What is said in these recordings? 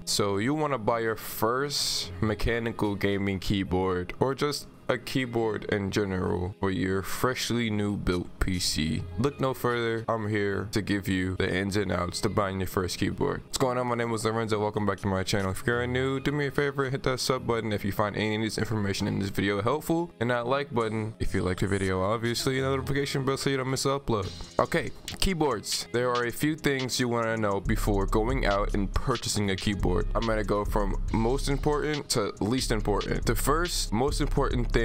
So you want to buy your first mechanical gaming keyboard, or just a keyboard in general for your freshly new built PC. Look no further, I'm here to give you the ins and outs to buying your first keyboard. What's going on? My name is Lorenzo. Welcome back to my channel. If you're new, do me a favor, hit that sub button if you find any of this information in this video helpful, and that like button if you like the video, obviously, and the notification bell so you don't miss an upload. Okay, keyboards. There are a few things you want to know before going out and purchasing a keyboard. I'm gonna go from most important to least important. The first most important thing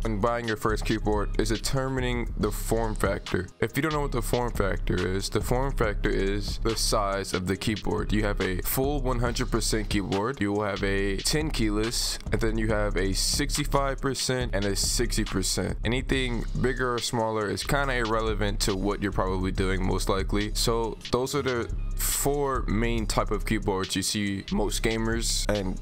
when buying your first keyboard is determining the form factor. If you don't know what the form factor is the size of the keyboard. You have a full 100% keyboard, you will have a 10 keyless, and then you have a 65% and a 60%. Anything bigger or smaller is kind of irrelevant to what you're probably doing, most likely. So those are the four main type of keyboards you see most gamers and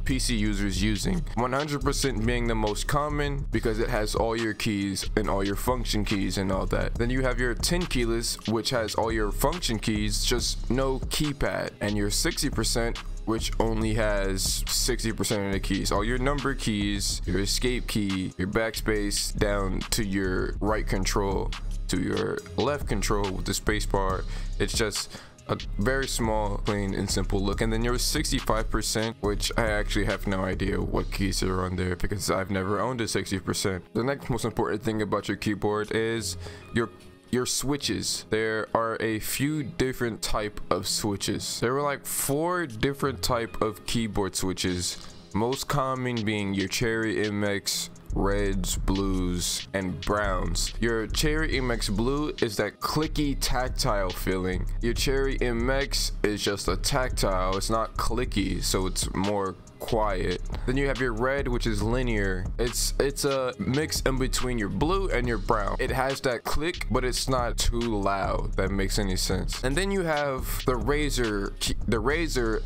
PC users using. 100% being the most common because it has all your keys and all your function keys and all that. Then you have your 10 keyless, which has all your function keys, just no keypad, and your 60%, which only has 60% of the keys. All your number keys, your escape key, your backspace, down to your right control, to your left control with the space bar. It's just a very small, plain and simple look. And then your 65%, which I actually have no idea what keys are on there because I've never owned a 60%. The next most important thing about your keyboard is your switches. There are a few different type of switches. There were like 4 different type of keyboard switches, most common being your Cherry MX, reds, blues, and browns. Your Cherry MX Blue is that clicky tactile feeling. Your Cherry MX is just a tactile, it's not clicky, so it's more quiet. Then you have your red, which is linear. It's a mix in between your blue and your brown. It has that click, but it's not too loud. That makes any sense. And then you have the Razer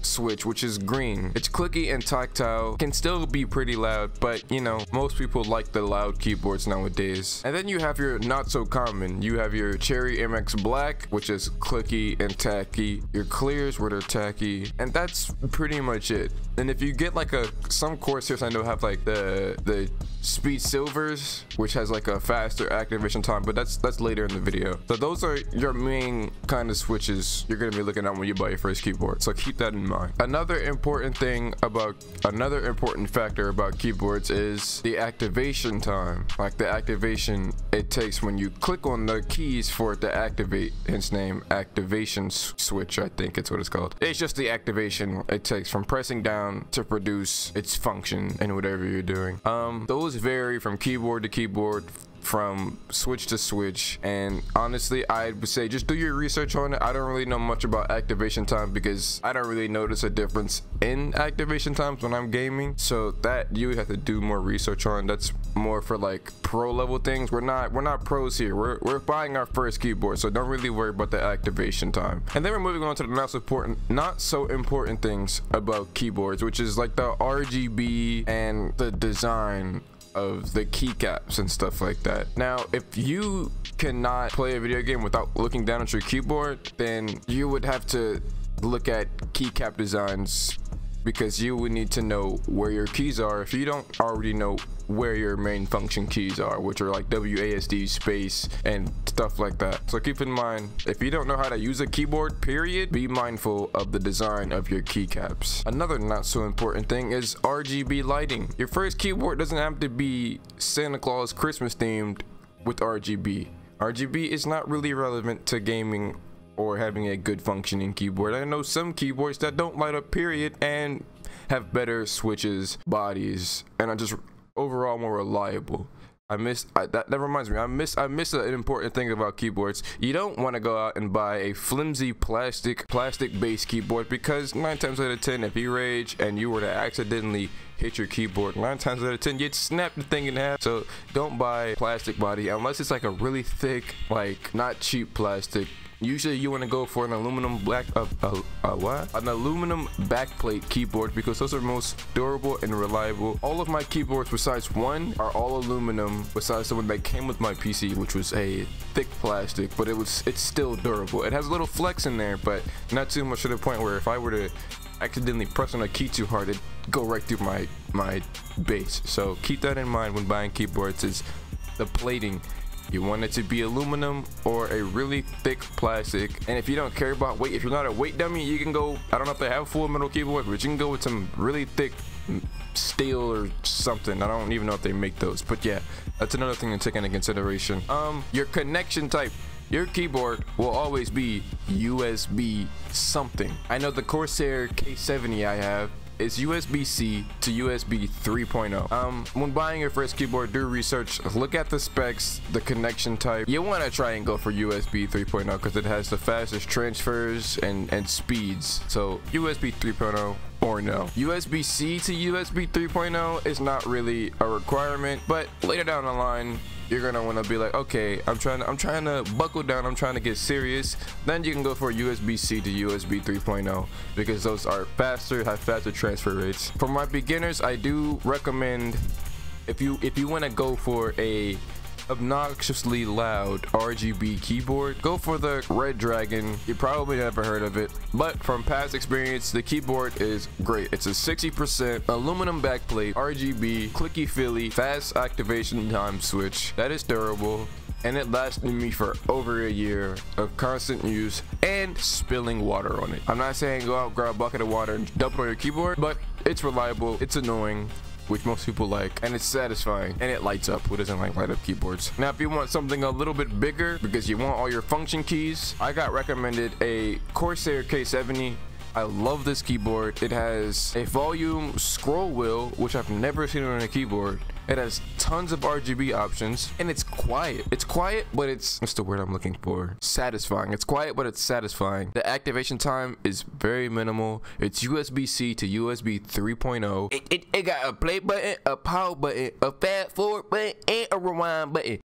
switch, which is green. It's clicky and tactile, can still be pretty loud, but most people like the loud keyboards nowadays. And then you have your not so common. You have your Cherry MX Black, which is clicky and tacky. Your clears, where they're tacky, and that's pretty much it. And if you get like some Corsairs I know have like the Speed Silvers, which has like a faster activation time, but that's later in the video. So those are your main kind of switches you're gonna be looking at when you buy your first keyboard, so keep that in mind. Another important factor about keyboards is the activation time, like the activation it takes when you click on the keys for it to activate. Hence name, activation switch, I think it's what it's called. It's just the activation it takes from pressing down to produce its function in whatever you're doing. Those vary from keyboard to keyboard, from switch to switch, and honestly I would say just do your research on it. I don't really know much about activation time because I don't really notice a difference in activation times when I'm gaming, so that you have to do more research on. That's more for like pro level things. We're not pros here. We're buying our first keyboard, so don't really worry about the activation time. And then we're moving on to the not so important things about keyboards, which is like the RGB and the design of the keycaps and stuff like that. Now, if you cannot play a video game without looking down at your keyboard, then you would have to look at keycap designs, because you would need to know where your keys are if you don't already know where your main function keys are, which are like WASD, space, and stuff like that. So keep in mind, if you don't know how to use a keyboard, period, be mindful of the design of your keycaps. Another not so important thing is RGB lighting. Your first keyboard doesn't have to be Santa Claus Christmas themed with RGB. RGB is not really relevant to gaming or having a good functioning keyboard. I know some keyboards that don't light up, period, and have better switches, bodies, and are just overall more reliable. That reminds me, I miss an important thing about keyboards. You don't want to go out and buy a flimsy plastic based keyboard, because 9 times out of 10, if you rage and you were to accidentally hit your keyboard, 9 times out of 10 you'd snap the thing in half. So don't buy plastic body unless it's like a really thick, like not cheap plastic, Usually you want to go for an aluminum an aluminum backplate keyboard because those are most durable and reliable. All of my keyboards besides one are all aluminum, besides the one that came with my PC, which was a thick plastic, but it's still durable. It has a little flex in there, but not too much to the point where if I were to accidentally press on a key too hard, it'd go right through my base. So keep that in mind when buying keyboards, is the plating. You want it to be aluminum or a really thick plastic. And if you don't care about weight, if you're not a weight dummy, you can go, I don't know if they have full metal keyboard, but you can go with some really thick steel or something. I don't even know if they make those, but yeah, that's another thing to take into consideration. Your connection type. Your keyboard will always be USB something. I know the Corsair K70 I have is USB-C to USB 3.0. When buying your first keyboard, do research, look at the specs, the connection type. You want to try and go for USB 3.0 because it has the fastest transfers and speeds. So USB 3.0 or no. USB-C to USB 3.0 is not really a requirement, but later down the line, you're gonna want to be like, okay, I'm trying to buckle down, I'm trying to get serious. Then you can go for USB-C to USB 3.0 because those are faster, have faster transfer rates. For my beginners, I do recommend, if you want to go for a obnoxiously loud RGB keyboard, go for the Red Dragon. You probably never heard of it, but from past experience, the keyboard is great. It's a 60% aluminum backplate, RGB, clicky feely, fast activation time switch that is durable, and it lasted me for over a year of constant use and spilling water on it. I'm not saying go out, grab a bucket of water and dump it on your keyboard, but it's reliable, it's annoying, which most people like, and it's satisfying, and it lights up. Who doesn't like light up keyboards? Now, if you want something a little bit bigger because you want all your function keys, I got recommended a Corsair K70. I love this keyboard. It has a volume scroll wheel, which I've never seen on a keyboard. It has tons of RGB options, and it's quiet. It's quiet, but it's, what's the word I'm looking for? Satisfying. It's quiet, but it's satisfying. The activation time is very minimal. It's USB-C to USB 3.0. It got a play button, a power button, a fast forward button, and a rewind button.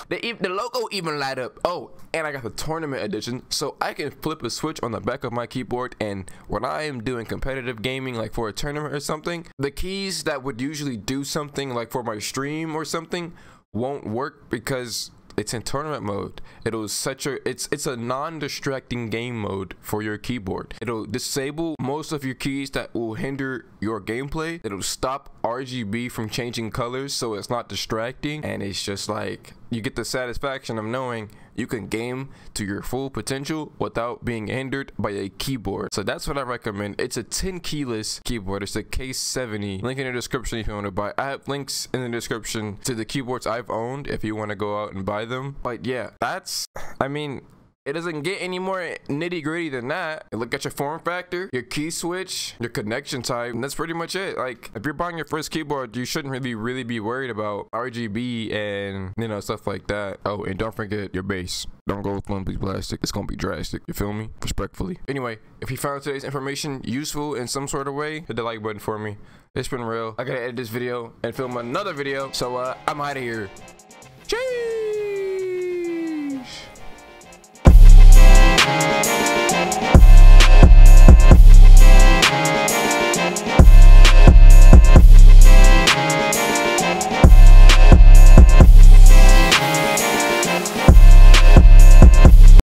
The logo even light up. Oh, and I got the tournament edition, so I can flip a switch on the back of my keyboard, and when I am doing competitive gaming, like for a tournament or something, the keys that would usually do something like for my stream or something won't work because it's in tournament mode. It's a non-distracting game mode for your keyboard. It'll disable most of your keys that will hinder your gameplay. It'll stop RGB from changing colors so it's not distracting, and it's just like you get the satisfaction of knowing you can game to your full potential without being hindered by a keyboard. So that's what I recommend. It's a 10 keyless keyboard. It's a K70. Link in the description if you want to buy. I have links in the description to the keyboards I've owned if you want to go out and buy them. But yeah, I mean, it doesn't get any more nitty gritty than that. You look at your form factor, your key switch, your connection type, and that's pretty much it. Like, if you're buying your first keyboard, you shouldn't really be worried about RGB and, you know, stuff like that. Oh, and don't forget your base. Don't go with one piece plastic. It's gonna be drastic. You feel me? Respectfully. Anyway, if you found today's information useful in some sort of way, hit the like button for me. It's been real. I gotta edit this video and film another video, so I'm out of here. Cheers.